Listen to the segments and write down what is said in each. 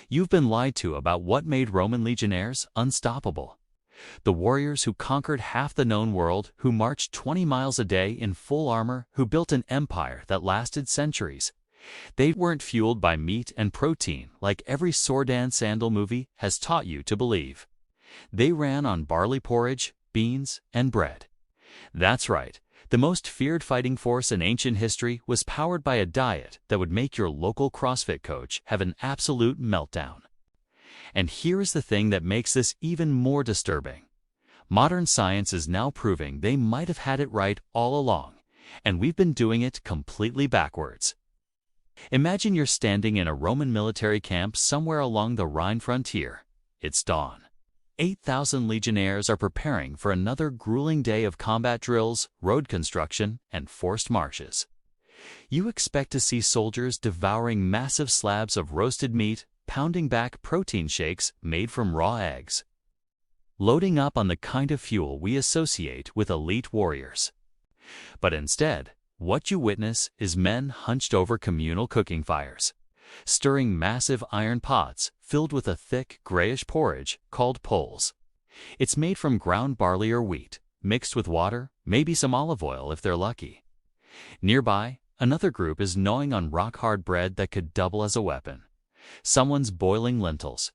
You've been lied to about what made Roman legionnaires unstoppable. The warriors who conquered half the known world, who marched 20 miles a day in full armor, who built an empire that lasted centuries. They weren't fueled by meat and protein like every sword and sandal movie has taught you to believe. They ran on barley porridge, beans, and bread. That's right. The most feared fighting force in ancient history was powered by a diet that would make your local CrossFit coach have an absolute meltdown. And here is the thing that makes this even more disturbing. Modern science is now proving they might have had it right all along, and we've been doing it completely backwards. Imagine you're standing in a Roman military camp somewhere along the Rhine frontier. It's dawn. 8,000 legionnaires are preparing for another grueling day of combat drills, road construction, and forced marches. You expect to see soldiers devouring massive slabs of roasted meat, pounding back protein shakes made from raw eggs, loading up on the kind of fuel we associate with elite warriors. But instead, what you witness is men hunched over communal cooking fires, stirring massive iron pots filled with a thick, grayish porridge called puls. It's made from ground barley or wheat, mixed with water, maybe some olive oil if they're lucky. Nearby, another group is gnawing on rock-hard bread that could double as a weapon. Someone's boiling lentils.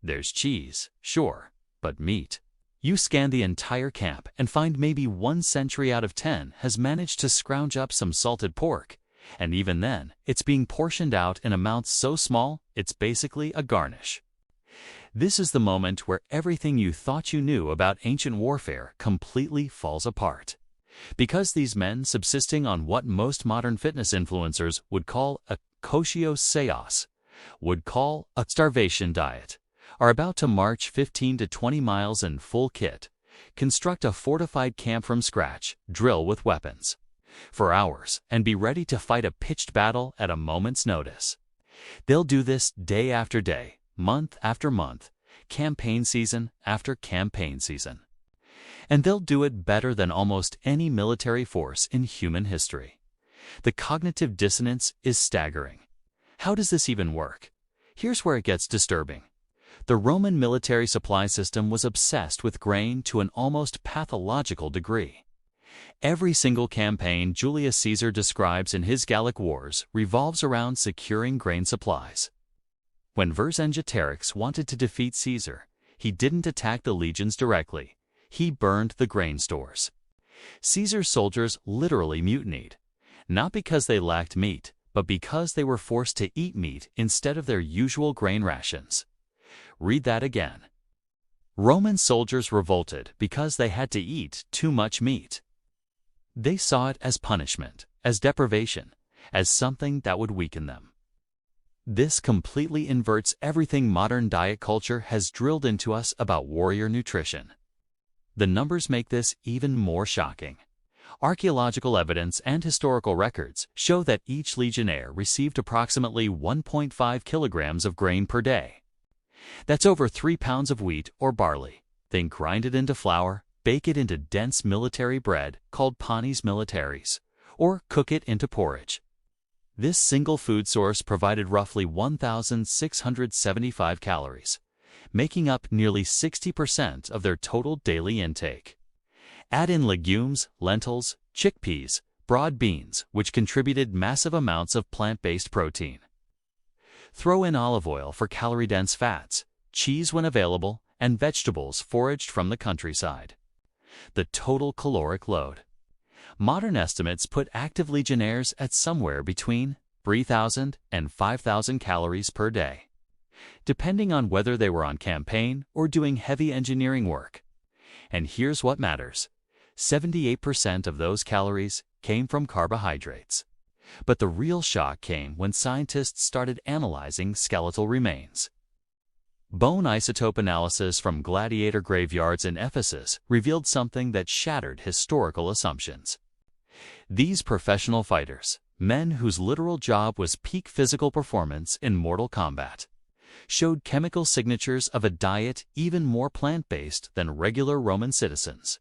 There's cheese, sure, but meat. You scan the entire camp and find maybe 1 century out of 10 has managed to scrounge up some salted pork. And even then, it's being portioned out in amounts so small, it's basically a garnish. This is the moment where everything you thought you knew about ancient warfare completely falls apart. Because these men, subsisting on what most modern fitness influencers would call a košios seos, would call a starvation diet, are about to march 15 to 20 miles in full kit, construct a fortified camp from scratch, drill with weapons for hours, and be ready to fight a pitched battle at a moment's notice. They'll do this day after day, month after month, campaign season after campaign season. And they'll do it better than almost any military force in human history. The cognitive dissonance is staggering. How does this even work? Here's where it gets disturbing. The Roman military supply system was obsessed with grain to an almost pathological degree. Every single campaign Julius Caesar describes in his Gallic Wars revolves around securing grain supplies. When Vercingetorix wanted to defeat Caesar, he didn't attack the legions directly. He burned the grain stores. Caesar's soldiers literally mutinied, not because they lacked meat, but because they were forced to eat meat instead of their usual grain rations. Read that again. Roman soldiers revolted because they had to eat too much meat. They saw it as punishment, as deprivation, as something that would weaken them. This completely inverts everything modern diet culture has drilled into us about warrior nutrition. The numbers make this even more shocking. Archaeological evidence and historical records show that each legionnaire received approximately 1.5 kilograms of grain per day. That's over 3 pounds of wheat or barley. Then grind it into flour, bake it into dense military bread called panis militaris, or cook it into porridge. This single food source provided roughly 1,675 calories, making up nearly 60% of their total daily intake. Add in legumes, lentils, chickpeas, broad beans, which contributed massive amounts of plant-based protein. Throw in olive oil for calorie-dense fats, cheese when available, and vegetables foraged from the countryside. The total caloric load. Modern estimates put active legionnaires at somewhere between 3,000 and 5,000 calories per day, depending on whether they were on campaign or doing heavy engineering work. And here's what matters. 78% of those calories came from carbohydrates. But the real shock came when scientists started analyzing skeletal remains. Bone isotope analysis from Gladiator graveyards in Ephesus revealed something that shattered historical assumptions. These professional fighters, men whose literal job was peak physical performance in mortal combat, showed chemical signatures of a diet even more plant-based than regular Roman citizens.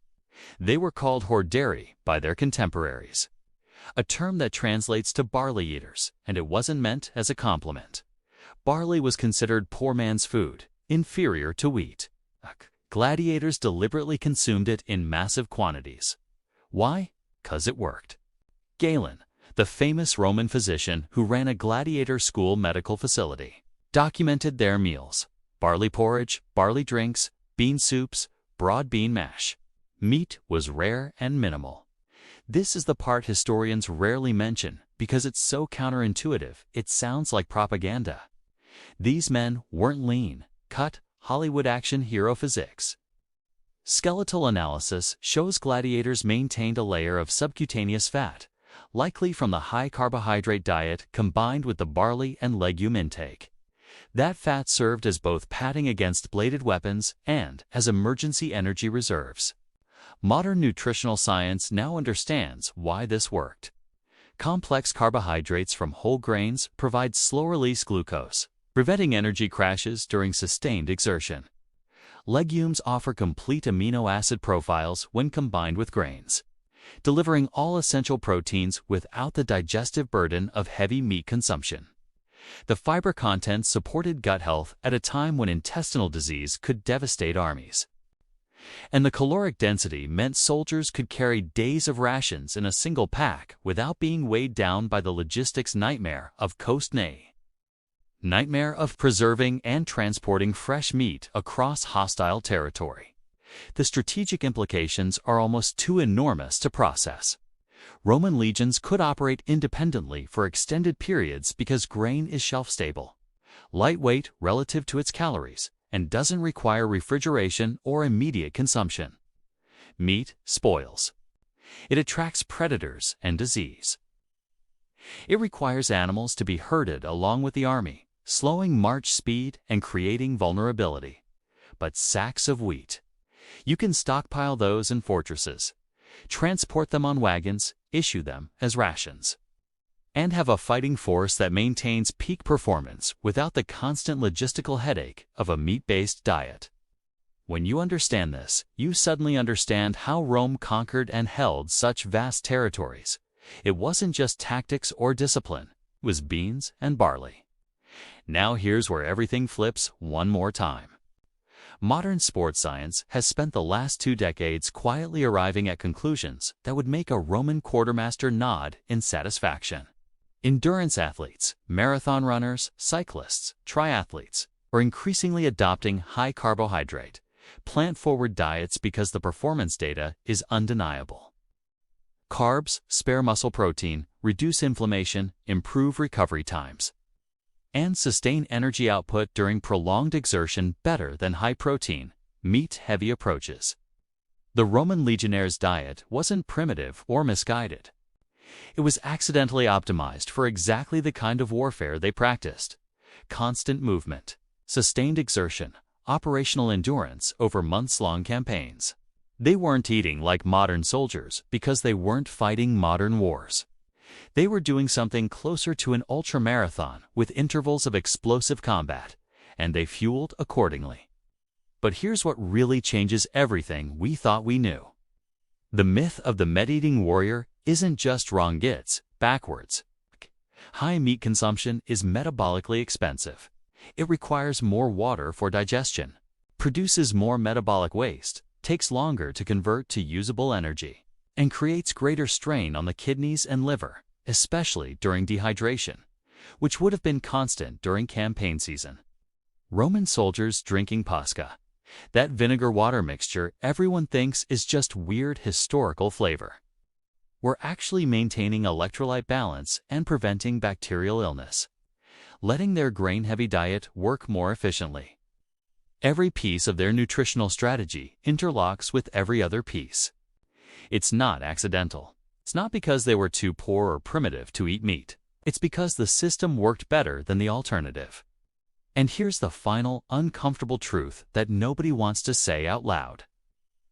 They were called hordeari by their contemporaries, a term that translates to barley-eaters, and it wasn't meant as a compliment. Barley was considered poor man's food, inferior to wheat. Gladiators deliberately consumed it in massive quantities. Why? 'Cause it worked. Galen, the famous Roman physician who ran a gladiator school medical facility, documented their meals: barley porridge, barley drinks, bean soups, broad bean mash. Meat was rare and minimal. This is the part historians rarely mention because it's so counterintuitive it sounds like propaganda. These men weren't lean, cut, Hollywood action hero physiques. Skeletal analysis shows gladiators maintained a layer of subcutaneous fat, likely from the high-carbohydrate diet combined with the barley and legume intake. That fat served as both padding against bladed weapons and as emergency energy reserves. Modern nutritional science now understands why this worked. Complex carbohydrates from whole grains provide slow-release glucose, preventing energy crashes during sustained exertion. Legumes offer complete amino acid profiles when combined with grains, delivering all essential proteins without the digestive burden of heavy meat consumption. The fiber content supported gut health at a time when intestinal disease could devastate armies. And the caloric density meant soldiers could carry days of rations in a single pack without being weighed down by the logistics nightmare of nightmare of preserving and transporting fresh meat across hostile territory. The strategic implications are almost too enormous to process. Roman legions could operate independently for extended periods because grain is shelf-stable, lightweight relative to its calories, and doesn't require refrigeration or immediate consumption. Meat spoils. It attracts predators and disease. It requires animals to be herded along with the army, slowing march speed and creating vulnerability. But sacks of wheat. You can stockpile those in fortresses, transport them on wagons, issue them as rations, and have a fighting force that maintains peak performance without the constant logistical headache of a meat-based diet. When you understand this, you suddenly understand how Rome conquered and held such vast territories. It wasn't just tactics or discipline, it was beans and barley. Now here's where everything flips one more time. Modern sports science has spent the last 2 decades quietly arriving at conclusions that would make a Roman quartermaster nod in satisfaction. Endurance athletes, marathon runners, cyclists, triathletes are increasingly adopting high-carbohydrate, plant-forward diets because the performance data is undeniable. Carbs spare muscle protein, reduce inflammation, improve recovery times, and sustain energy output during prolonged exertion better than high-protein, meat-heavy approaches. The Roman legionnaires' diet wasn't primitive or misguided. It was accidentally optimized for exactly the kind of warfare they practiced: constant movement, sustained exertion, operational endurance over months-long campaigns. They weren't eating like modern soldiers because they weren't fighting modern wars. They were doing something closer to an ultramarathon with intervals of explosive combat, and they fueled accordingly. But here's what really changes everything we thought we knew. The myth of the meat-eating warrior isn't just wrong, it's backwards. High meat consumption is metabolically expensive. It requires more water for digestion, produces more metabolic waste, takes longer to convert to usable energy, and creates greater strain on the kidneys and liver, especially during dehydration, which would have been constant during campaign season. Roman soldiers drinking pasca, that vinegar-water mixture everyone thinks is just weird historical flavor, were actually maintaining electrolyte balance and preventing bacterial illness, letting their grain-heavy diet work more efficiently. Every piece of their nutritional strategy interlocks with every other piece. It's not accidental. It's not because they were too poor or primitive to eat meat. It's because the system worked better than the alternative. And here's the final, uncomfortable truth that nobody wants to say out loud.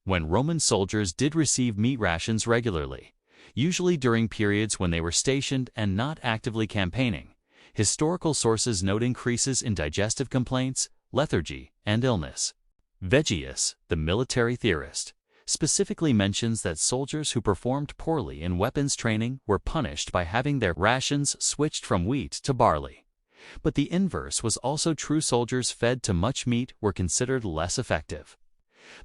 When Roman soldiers did receive meat rations regularly, usually during periods when they were stationed and not actively campaigning, historical sources note increases in digestive complaints, lethargy, and illness. Vegius, the military theorist, specifically mentions that soldiers who performed poorly in weapons training were punished by having their rations switched from wheat to barley, But the inverse was also true. Soldiers fed to much meat were considered less effective.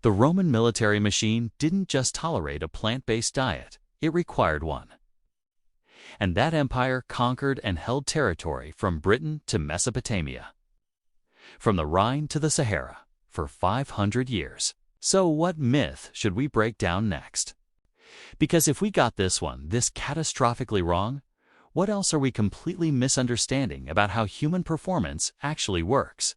The Roman military machine didn't just tolerate a plant-based diet, it required one. And that empire conquered and held territory from Britain to Mesopotamia, from the Rhine to the Sahara, for 500 years. So what myth should we break down next? Because if we got this catastrophically wrong, what else are we completely misunderstanding about how human performance actually works?